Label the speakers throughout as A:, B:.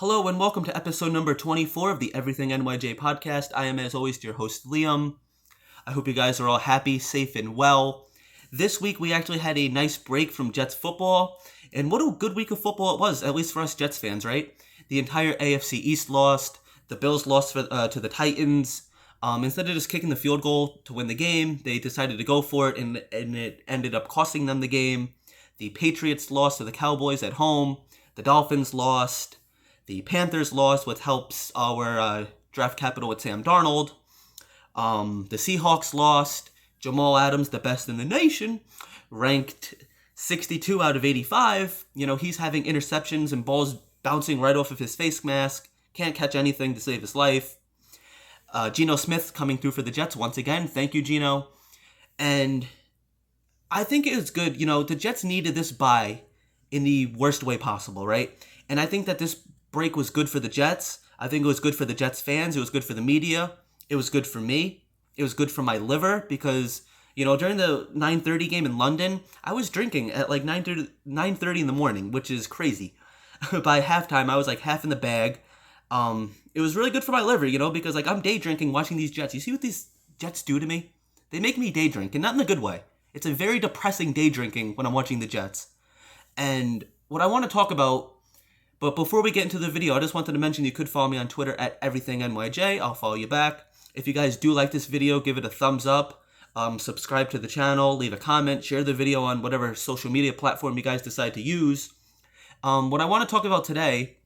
A: Hello and welcome to episode number 24 of the Everything NYJ podcast. I am, as always, your host, Liam. I hope you guys are all happy, safe, and well. This week, we actually had a nice break from Jets football, and what a good week of football it was, at least for us Jets fans, right? The entire AFC East lost. The Bills lost to the Titans. Instead of just kicking the field goal to win the game, they decided to go for it, and it ended up costing them the game. The Patriots lost to the Cowboys at home. The Dolphins lost. The Panthers lost, which helps our draft capital with Sam Darnold. The Seahawks lost. Jamal Adams, the best in the nation, ranked 62 out of 85. You know, he's having interceptions and balls bouncing right off of his face mask. Can't catch anything to save his life. Geno Smith coming through for the Jets once again. Thank you, Geno. And I think it was good. You know, the Jets needed this bye in the worst way possible, right? And I think that this break was good for the Jets. I think it was good for the Jets fans. It was good for the media. It was good for me. It was good for my liver because, you know, during the 9:30 game in London, I was drinking at like 9:30 in the morning, which is crazy. By halftime, I was like half in the bag. It was really good for my liver, you know, because like I'm day drinking watching these Jets. You see what these Jets do to me? They make me day drink, and not in a good way. It's a very depressing day drinking when I'm watching the Jets. And what I want to talk about, but before we get into the video, I just wanted to mention you could follow me on Twitter at EverythingNYJ. I'll follow you back. If you guys do like this video, give it a thumbs up. Subscribe to the channel, leave a comment, share the video on whatever social media platform you guys decide to use. What I want to talk about today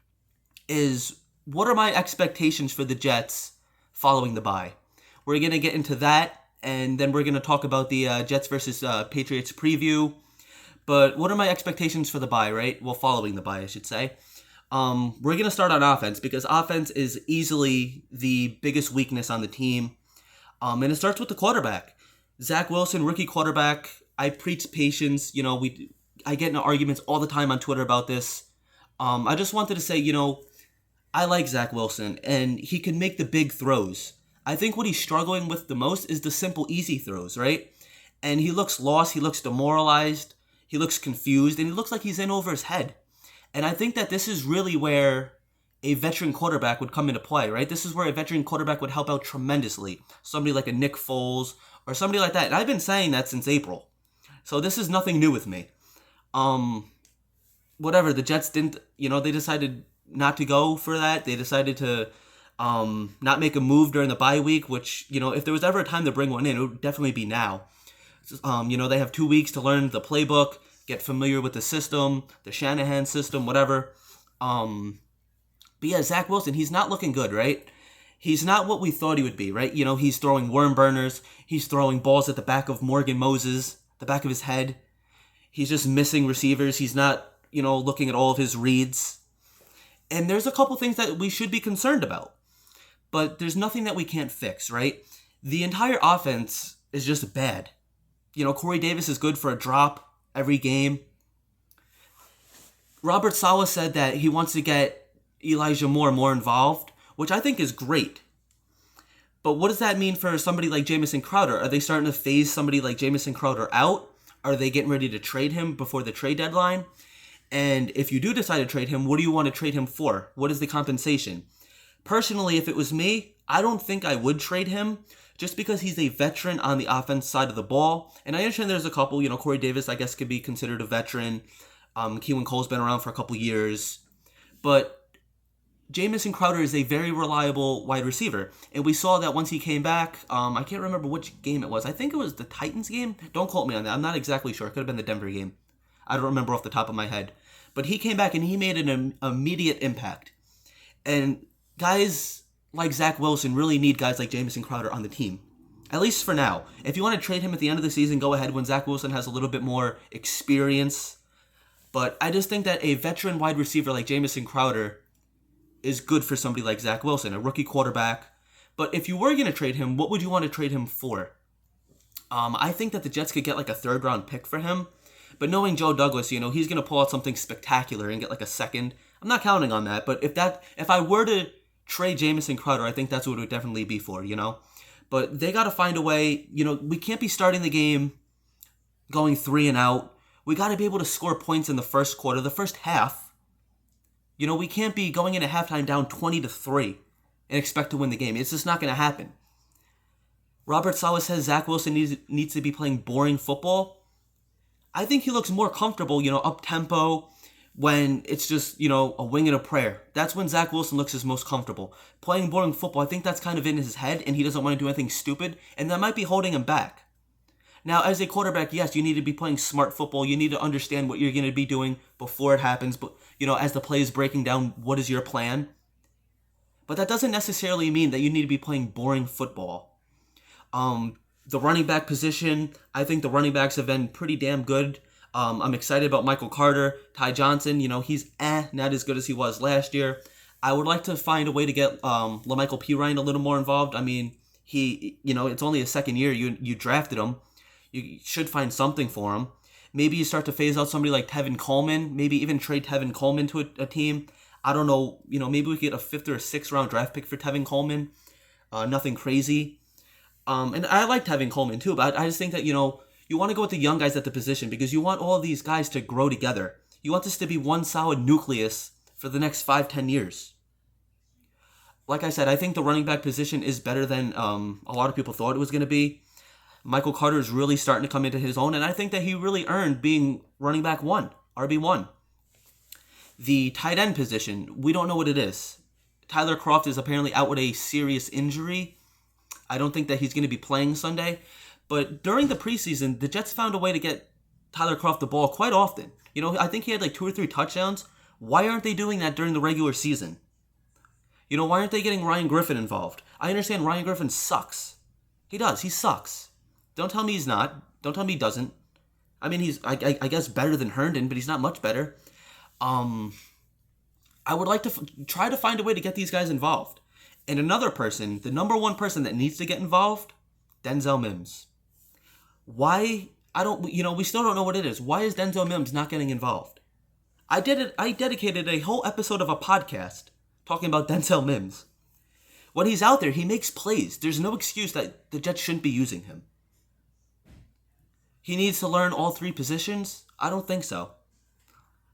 A: is what are my expectations for the Jets following the bye. We're going to get into that, and then we're going to talk about the Jets versus Patriots preview. But what are my expectations for the bye, right? Well, following the bye, I should say. We're going to start on offense because offense is easily the biggest weakness on the team. And it starts with the quarterback. Zach Wilson, rookie quarterback. I preach patience. You know, I get into arguments all the time on Twitter about this. I just wanted to say, you know, I like Zach Wilson, and he can make the big throws. I think what he's struggling with the most is the simple, easy throws, right? And he looks lost. He looks demoralized. He looks confused, and he looks like he's in over his head. And I think that this is really where a veteran quarterback would come into play, right? This is where a veteran quarterback would help out tremendously. Somebody like a Nick Foles or somebody like that. And I've been saying that since April. So this is nothing new with me. Whatever, the Jets didn't, you know, they decided not to go for that. They decided to not make a move during the bye week, which, you know, if there was ever a time to bring one in, it would definitely be now. You know, they have 2 weeks to learn the playbook, get familiar with the system, the Shanahan system, whatever. But yeah, Zach Wilson, he's not looking good, right? He's not what we thought he would be, right? You know, he's throwing worm burners. He's throwing balls at the back of Morgan Moses, the back of his head. He's just missing receivers. He's not, you know, looking at all of his reads. And there's a couple things that we should be concerned about. But there's nothing that we can't fix, right? The entire offense is just bad. You know, Corey Davis is good for a drop every game. Robert Saleh said that he wants to get Elijah Moore more involved, which I think is great. But what does that mean for somebody like Jamison Crowder? Are they starting to phase somebody like Jamison Crowder out? Are they getting ready to trade him before the trade deadline? And if you do decide to trade him, what do you want to trade him for? What is the compensation? Personally, if it was me, I don't think I would trade him just because he's a veteran on the offense side of the ball. And I understand there's a couple, you know, Corey Davis, I guess, could be considered a veteran. Keelan Cole's been around for a couple years. But Jamison Crowder is a very reliable wide receiver. And we saw that once he came back, I can't remember which game it was. I think it was the Titans game. Don't quote me on that. I'm not exactly sure. It could have been the Denver game. I don't remember off the top of my head. But he came back and he made an immediate impact. And guys like Zach Wilson really need guys like Jamison Crowder on the team. At least for now. If you want to trade him at the end of the season, go ahead when Zach Wilson has a little bit more experience. But I just think that a veteran wide receiver like Jamison Crowder is good for somebody like Zach Wilson, a rookie quarterback. But if you were going to trade him, what would you want to trade him for? I think that the Jets could get like a third-round pick for him. But knowing Joe Douglas, you know, he's going to pull out something spectacular and get like a second. I'm not counting on that. But if I were to trade Jamison Crowder, I think that's what it would definitely be for, you know. But they got to find a way. You know, we can't be starting the game going 3 and out. We got to be able to score points in the first quarter, the first half. We can't be going into halftime down 20-3 and expect to win the game. It's just not going to happen. Robert Saleh says Zach Wilson needs to be playing boring football. I think he looks more comfortable, up-tempo, when it's just, a wing and a prayer. That's when Zach Wilson looks his most comfortable. Playing boring football, I think that's kind of in his head, and he doesn't want to do anything stupid, and that might be holding him back. Now, as a quarterback, yes, you need to be playing smart football. You need to understand what you're going to be doing before it happens. But, as the play is breaking down, what is your plan? But that doesn't necessarily mean that you need to be playing boring football. The running back position, I think the running backs have been pretty damn good. I'm excited about Michael Carter. Ty Johnson, he's not as good as he was last year. I would like to find a way to get LaMichael Pirine a little more involved. I mean, it's only his second year. You drafted him. You should find something for him. Maybe you start to phase out somebody like Tevin Coleman. Maybe even trade Tevin Coleman to a team. I don't know. Maybe we get a 5th or a 6th round draft pick for Tevin Coleman. Nothing crazy. And I like Tevin Coleman too, but I just think that, you want to go with the young guys at the position because you want all of these guys to grow together. You want this to be one solid nucleus for the next 5-10 years. Like I said, I think the running back position is better than a lot of people thought it was going to be. Michael Carter is really starting to come into his own, and I think that he really earned being running back 1, RB1. The tight end position, we don't know what it is. Tyler Kroft is apparently out with a serious injury. I don't think that he's going to be playing Sunday. But during the preseason, the Jets found a way to get Tyler Kroft the ball quite often. I think he had like 2 or 3 touchdowns. Why aren't they doing that during the regular season? Why aren't they getting Ryan Griffin involved? I understand Ryan Griffin sucks. He does. He sucks. Don't tell me he's not. Don't tell me he doesn't. I mean, he's, I guess, better than Herndon, but he's not much better. I would like to try to find a way to get these guys involved. And another person, the number one person that needs to get involved, Denzel Mims. Why? We still don't know what it is. Why is Denzel Mims not getting involved? I dedicated a whole episode of a podcast talking about Denzel Mims. When he's out there, he makes plays. There's no excuse that the Jets shouldn't be using him. He needs to learn all 3 positions? I don't think so.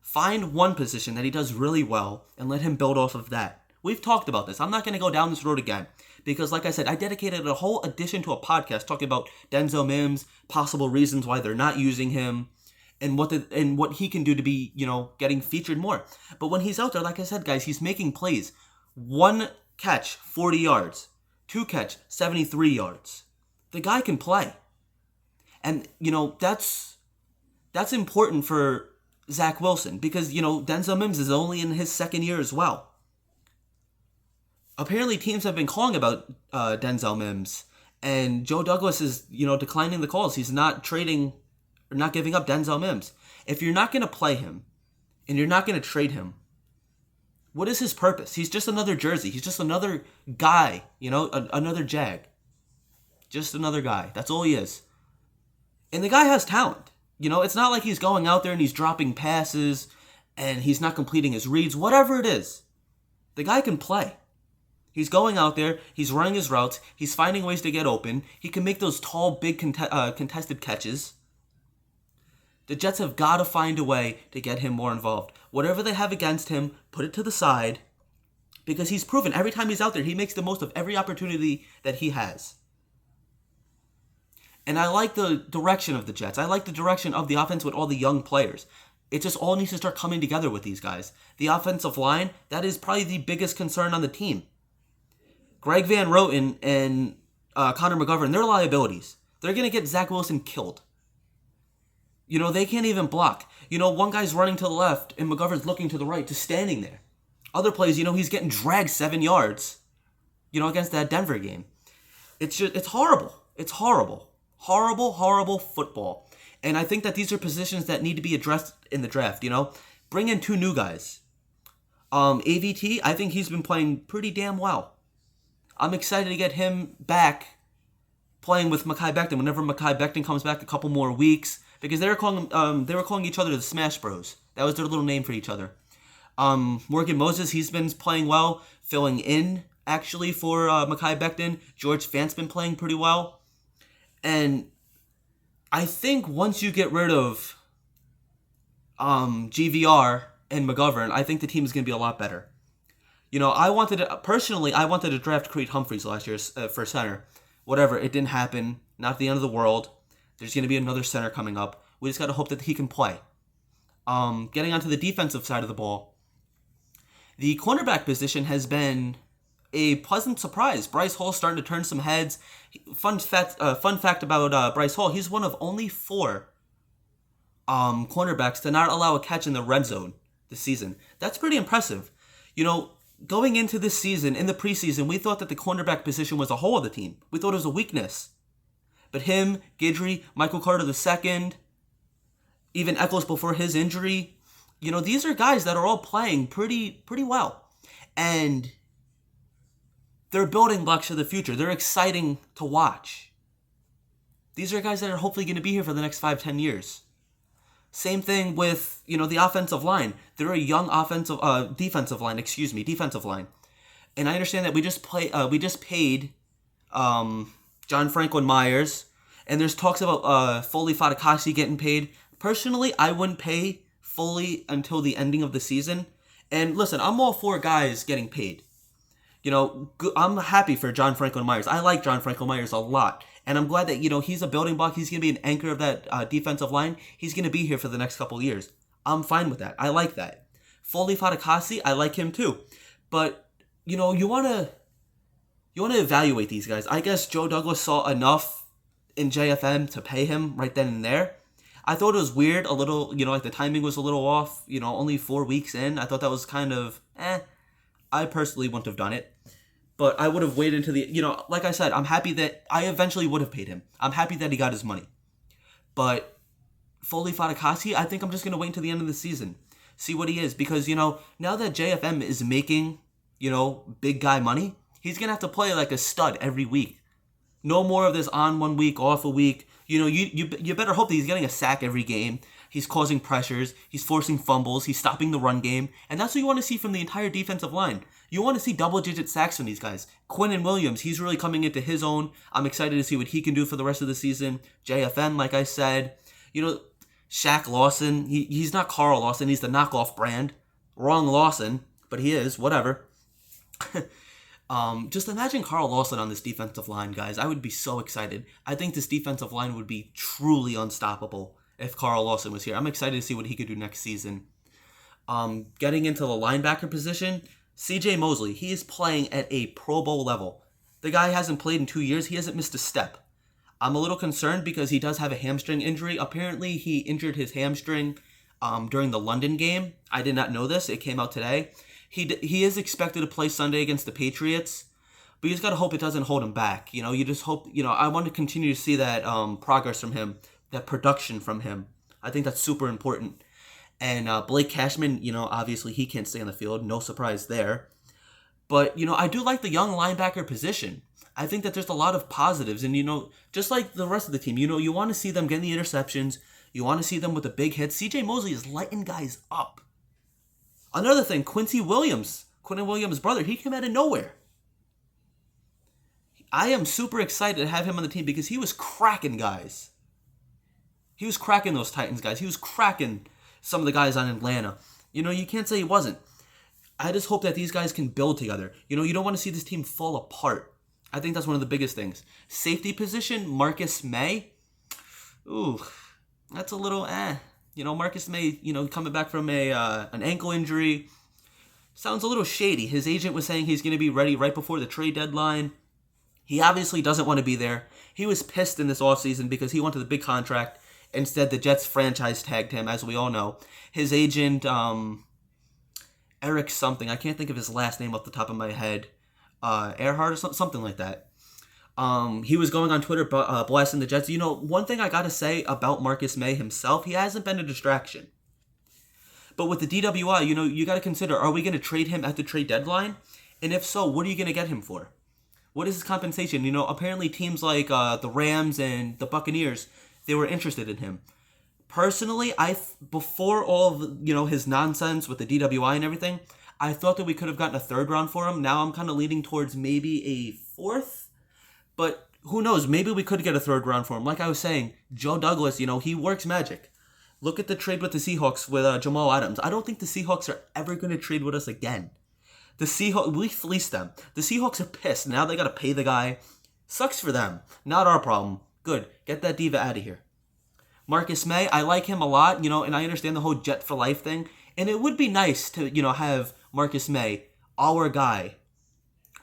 A: Find one position that he does really well and let him build off of that. We've talked about this. I'm not going to go down this road again because, like I said, I dedicated a whole edition to a podcast talking about Denzel Mims, possible reasons why they're not using him, and what he can do to be, getting featured more. But when he's out there, like I said, guys, he's making plays. 1 catch, 40 yards. 2 catch, 73 yards. The guy can play. And, that's important for Zach Wilson because, Denzel Mims is only in his 2nd year as well. Apparently, teams have been calling about Denzel Mims, and Joe Douglas is, declining the calls. He's not trading or not giving up Denzel Mims. If you're not going to play him and you're not going to trade him, what is his purpose? He's just another jersey. He's just another guy, another Jag. Just another guy. That's all he is. And the guy has talent. It's not like he's going out there and he's dropping passes and he's not completing his reads. Whatever it is, the guy can play. He's going out there, he's running his routes, he's finding ways to get open, he can make those tall, big contested catches. The Jets have got to find a way to get him more involved. Whatever they have against him, put it to the side, because he's proven every time he's out there, he makes the most of every opportunity that he has. And I like the direction of the Jets. I like the direction of the offense with all the young players. It just all needs to start coming together with these guys. The offensive line, that is probably the biggest concern on the team. Greg Van Roten and Connor McGovern, they're liabilities. They're going to get Zach Wilson killed. They can't even block. One guy's running to the left and McGovern's looking to the right, just standing there. Other plays, he's getting dragged 7 yards, against that Denver game. It's horrible. It's horrible. Horrible, horrible football. And I think that these are positions that need to be addressed in the draft, Bring in 2 new guys. AVT, I think he's been playing pretty damn well. I'm excited to get him back playing with Mekhi Becton whenever Mekhi Becton comes back a couple more weeks because they were calling each other the Smash Bros. That was their little name for each other. Morgan Moses, he's been playing well, filling in actually for Mekhi Becton. George Fant's been playing pretty well. And I think once you get rid of GVR and McGovern, I think the team is going to be a lot better. I wanted to draft Creed Humphreys last year for center. Whatever, it didn't happen. Not the end of the world. There's going to be another center coming up. We just got to hope that he can play. Getting onto the defensive side of the ball, the cornerback position has been a pleasant surprise. Bryce Hall's starting to turn some heads. Fun fact about Bryce Hall, he's one of only 4 cornerbacks to not allow a catch in the red zone this season. That's pretty impressive. Going into this season, in the preseason, we thought that the cornerback position was a hole of the team. We thought it was a weakness. But him, Guidry, Michael Carter II, even Eccles before his injury, these are guys that are all playing pretty well. And they're building blocks for the future. They're exciting to watch. These are guys that are hopefully going to be here for the next 5-10 years. Same thing with, the offensive line. They're a young defensive line. And I understand that we just paid John Franklin Myers, and there's talks about Foley Fatukasi getting paid. Personally, I wouldn't pay Foley until the ending of the season. And listen, I'm all for guys getting paid. I'm happy for John Franklin Myers. I like John Franklin Myers a lot. And I'm glad that, he's a building block. He's going to be an anchor of that defensive line. He's going to be here for the next couple of years. I'm fine with that. I like that. Foley Fatukasi, I like him too. But, you want to evaluate these guys. I guess Joe Douglas saw enough in JFM to pay him right then and there. I thought it was weird, a little, the timing was a little off, only 4 weeks in. I thought that was kind of, I personally wouldn't have done it. But I would have waited until the, like I said, I'm happy that I eventually would have paid him. I'm happy that he got his money. But Foley Fatukasi, I think I'm just going to wait until the end of the season. See what he is. Because, now that JFM is making, big guy money, he's going to have to play like a stud every week. No more of this on 1 week, off a week. You better hope that he's getting a sack every game. He's causing pressures. He's forcing fumbles. He's stopping the run game. And that's what you want to see from the entire defensive line. You want to see double-digit sacks from these guys. Quinnen Williams, he's really coming into his own. I'm excited to see what he can do for the rest of the season. JFN, like I said. Shaq Lawson, he's not Carl Lawson. He's the knockoff brand. Wrong Lawson, but he is. Whatever. Just imagine Carl Lawson on this defensive line, guys. I would be so excited. I think this defensive line would be truly unstoppable if Carl Lawson was here. I'm excited to see what he could do next season. Getting into the linebacker position, CJ Mosley, he is playing at a Pro Bowl level. The guy hasn't played in 2 years. He hasn't missed a step. I'm a little concerned because he does have a hamstring injury. Apparently, he injured his hamstring during the London game. I did not know this. It came out today. He is expected to play Sunday against the Patriots, but you just got to hope it doesn't hold him back. You just hope, I want to continue to see that progress from him, that production from him. I think that's super important. And Blake Cashman, obviously he can't stay on the field. No surprise there. But, I do like the young linebacker position. I think that there's a lot of positives. And, just like the rest of the team, you want to see them getting the interceptions. You want to see them with the big hits. CJ Mosley is lighting guys up. Another thing, Quinnen Williams' brother, he came out of nowhere. I am super excited to have him on the team because he was cracking guys. He was cracking those Titans guys. He was cracking some of the guys on Atlanta. You can't say he wasn't. I just hope that these guys can build together. You don't want to see this team fall apart. I think that's one of the biggest things. Safety position, Marcus May. Ooh, that's a little Marcus May, coming back from an ankle injury. Sounds a little shady. His agent was saying he's going to be ready right before the trade deadline. He obviously doesn't want to be there. He was pissed in this offseason because he wanted the big contract. Instead, the Jets franchise tagged him, as we all know. His agent, Eric something, I can't think of his last name off the top of my head. Earhart or something like that. He was going on Twitter blasting the Jets. One thing I got to say about Marcus May himself, he hasn't been a distraction. But with the DWI, you got to consider, are we going to trade him at the trade deadline? And if so, what are you going to get him for? What is his compensation? Apparently teams like the Rams and the Buccaneers, they were interested in him. Personally, before all of his nonsense with the DWI and everything, I thought that we could have gotten a third round for him. Now I'm kind of leaning towards maybe a fourth. But who knows? Maybe we could get a third round for him. Like I was saying, Joe Douglas, he works magic. Look at the trade with the Seahawks with Jamal Adams. I don't think the Seahawks are ever going to trade with us again. The Seahawks, we fleeced them. The Seahawks are pissed. Now they got to pay the guy. Sucks for them. Not our problem. Good. Get that diva out of here. Marcus May, I like him a lot, and I understand the whole Jet for Life thing. And it would be nice to, have Marcus May, our guy,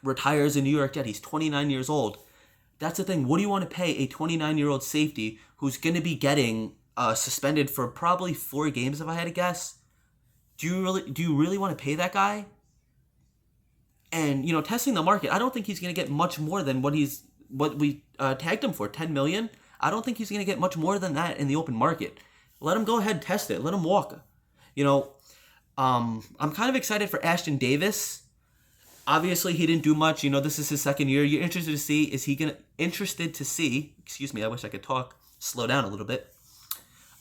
A: retires in New York Jet. He's 29 years old. That's the thing. What do you want to pay a 29-year-old safety who's going to be getting suspended for probably 4 games, if I had to guess? Do you really want to pay that guy? And testing the market, I don't think he's going to get much more than what we tagged him for, $10 million. I don't think he's going to get much more than that in the open market. Let him go ahead and test it. Let him walk. I'm kind of excited for Ashton Davis. Obviously, he didn't do much. This is his second year. You're interested to see, excuse me, I wish I could talk, slow down a little bit.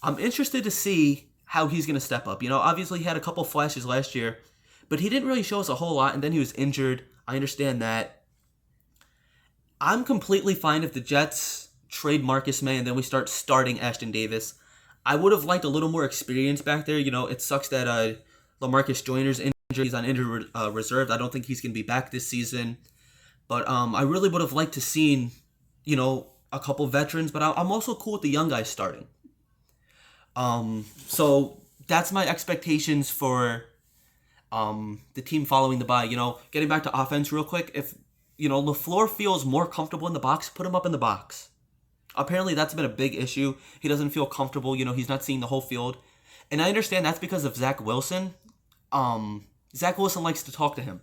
A: I'm interested to see how he's going to step up. Obviously, he had a couple flashes last year, but he didn't really show us a whole lot, and then he was injured. I understand that. I'm completely fine if the Jets trade Marcus May and then we start starting Ashton Davis. I would have liked a little more experience back there. It sucks that LaMarcus Joyner's injured. He's on injured reserve. I don't think he's going to be back this season. But I really would have liked to seen, a couple veterans. But I'm also cool with the young guys starting. So that's my expectations for the team following the bye. Getting back to offense real quick. If, LaFleur feels more comfortable in the box, put him up in the box. Apparently that's been a big issue. He doesn't feel comfortable. He's not seeing the whole field. And I understand that's because of Zach Wilson. Zach Wilson likes to talk to him.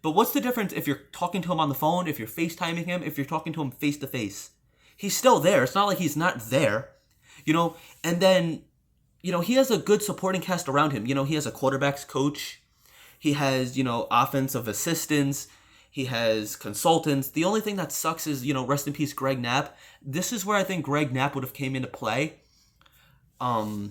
A: But what's the difference if you're talking to him on the phone, if you're FaceTiming him, if you're talking to him face to face? He's still there. It's not like he's not there. And then, he has a good supporting cast around him. He has a quarterback's coach. He has, offensive assistants. He has consultants. The only thing that sucks is, rest in peace, Greg Knapp. This is where I think Greg Knapp would have came into play. But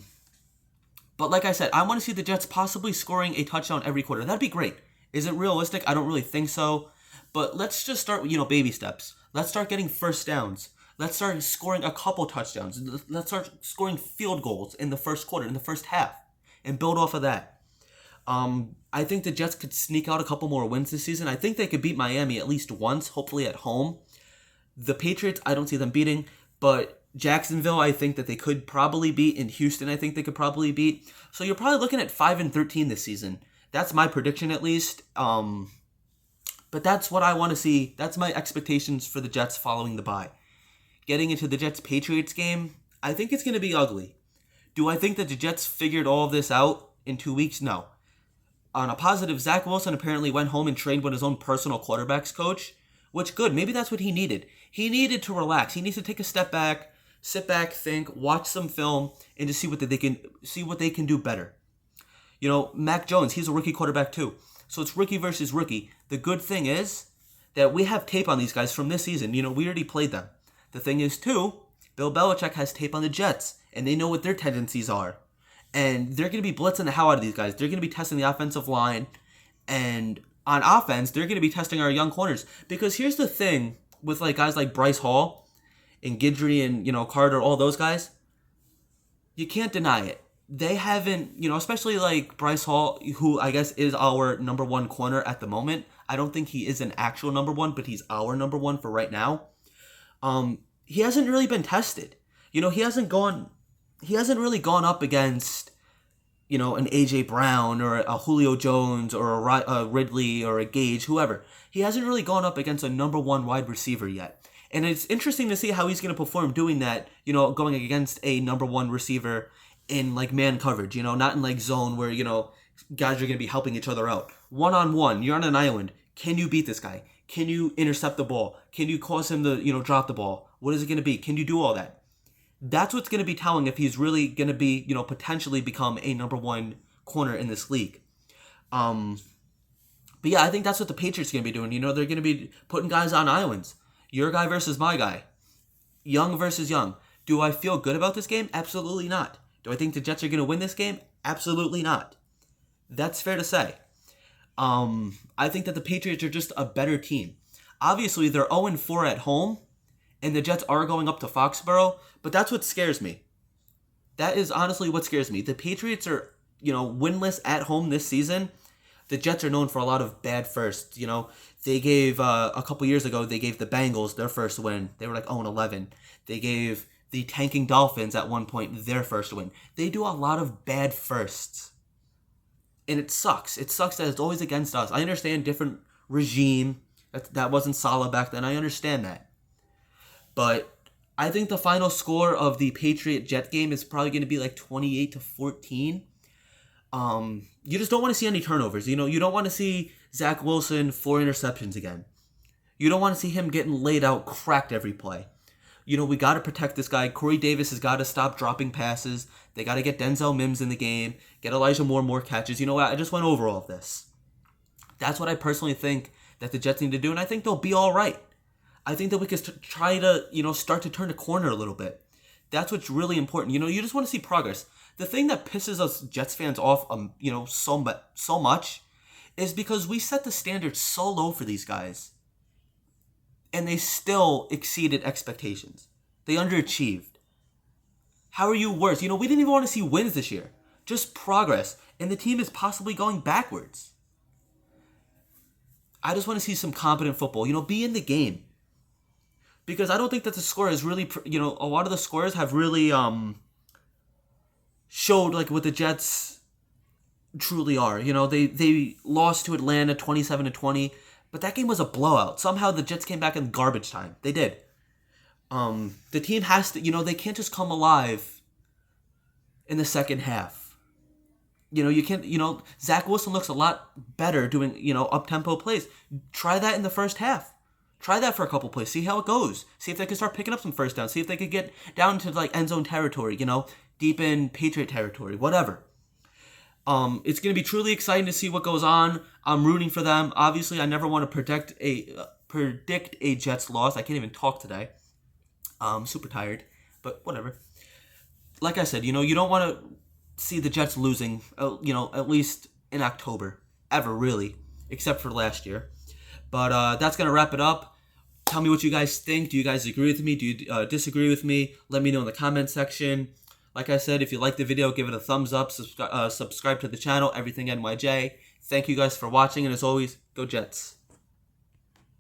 A: like I said, I want to see the Jets possibly scoring a touchdown every quarter. That'd be great. Is it realistic? I don't really think so. But let's just start with, baby steps. Let's start getting first downs. Let's start scoring a couple touchdowns. Let's start scoring field goals in the first quarter, in the first half, and build off of that. I think the Jets could sneak out a couple more wins this season. I think they could beat Miami at least once, hopefully at home. The Patriots, I don't see them beating, but Jacksonville, I think that they could probably beat. In Houston, I think they could probably beat. So you're probably looking at 5-13 this season. That's my prediction at least. But that's what I want to see. That's my expectations for the Jets following the bye. Getting into the Jets-Patriots game, I think it's going to be ugly. Do I think that the Jets figured all of this out in 2 weeks? No. On a positive, Zach Wilson apparently went home and trained with his own personal quarterback's coach, which good. Maybe that's what he needed. He needed to relax. He needs to take a step back, sit back, think, watch some film, and just see what they can do better. Mac Jones, he's a rookie quarterback too. So it's rookie versus rookie. The good thing is that we have tape on these guys from this season. We already played them. The thing is too, Bill Belichick has tape on the Jets, and they know what their tendencies are. And they're going to be blitzing the hell out of these guys. They're going to be testing the offensive line. And on offense, they're going to be testing our young corners. Because here's the thing with guys like Bryce Hall and Guidry and, Carter, all those guys. You can't deny it. They haven't, especially like Bryce Hall, who I guess is our number one corner at the moment. I don't think he is an actual number one, but he's our number one for right now. He hasn't really been tested. He hasn't really gone up against, an AJ Brown or a Julio Jones or a Ridley or a Gage, whoever. He hasn't really gone up against a number one wide receiver yet. And it's interesting to see how he's going to perform doing that, going against a number one receiver in man coverage, not in zone where, guys are going to be helping each other out. One-on-one, you're on an island. Can you beat this guy? Can you intercept the ball? Can you cause him to, drop the ball? What is it going to be? Can you do all that? That's what's going to be telling if he's really going to be, potentially become a number one corner in this league. But yeah, I think that's what the Patriots are going to be doing. They're going to be putting guys on islands. Your guy versus my guy. Young versus young. Do I feel good about this game? Absolutely not. Do I think the Jets are going to win this game? Absolutely not. That's fair to say. I think that the Patriots are just a better team. Obviously, they're 0-4 at home, and the Jets are going up to Foxborough, but that's what scares me. That is honestly what scares me. The Patriots are, winless at home this season. The Jets are known for a lot of bad firsts. They gave, a couple years ago, they gave the Bengals their first win. They were like 0-11. They gave the tanking Dolphins at one point their first win. They do a lot of bad firsts. And it sucks. It sucks that it's always against us. I understand different regime. That wasn't Saleh back then. I understand that. But I think the final score of the Patriot-Jet game is probably going to be like 28-14. You just don't want to see any turnovers. You don't want to see Zach Wilson 4 interceptions again. You don't want to see him getting laid out, cracked every play. We got to protect this guy. Corey Davis has got to stop dropping passes. They got to get Denzel Mims in the game, get Elijah Moore more catches. You know what? I just went over all of this. That's what I personally think that the Jets need to do, and I think they'll be all right. I think that we can try to, start to turn the corner a little bit. That's what's really important. You just want to see progress. The thing that pisses us Jets fans off, so much, is because we set the standard so low for these guys, and they still exceeded expectations. They underachieved. How are you worse? We didn't even want to see wins this year. Just progress, and the team is possibly going backwards. I just want to see some competent football. Be in the game. Because I don't think that the score is really, a lot of the scores have really showed like what the Jets truly are. They lost to Atlanta 27-20, but that game was a blowout. Somehow the Jets came back in garbage time. They did. The team has to, they can't just come alive in the second half. You can't, Zach Wilson looks a lot better doing, up-tempo plays. Try that in the first half. Try that for a couple plays. See how it goes. See if they can start picking up some first downs. See if they could get down to like end zone territory, deep in Patriot territory, whatever. It's going to be truly exciting to see what goes on. I'm rooting for them. Obviously, I never want to predict a Jets loss. I can't even talk today. I'm super tired, but whatever. Like I said, you don't want to see the Jets losing, at least in October, ever really, except for last year. But that's going to wrap it up. Tell me what you guys think. Do you guys agree with me? Do you disagree with me? Let me know in the comment section. Like I said, if you like the video, give it a thumbs up. Subscribe to the channel, Everything NYJ. Thank you guys for watching. And as always, go Jets.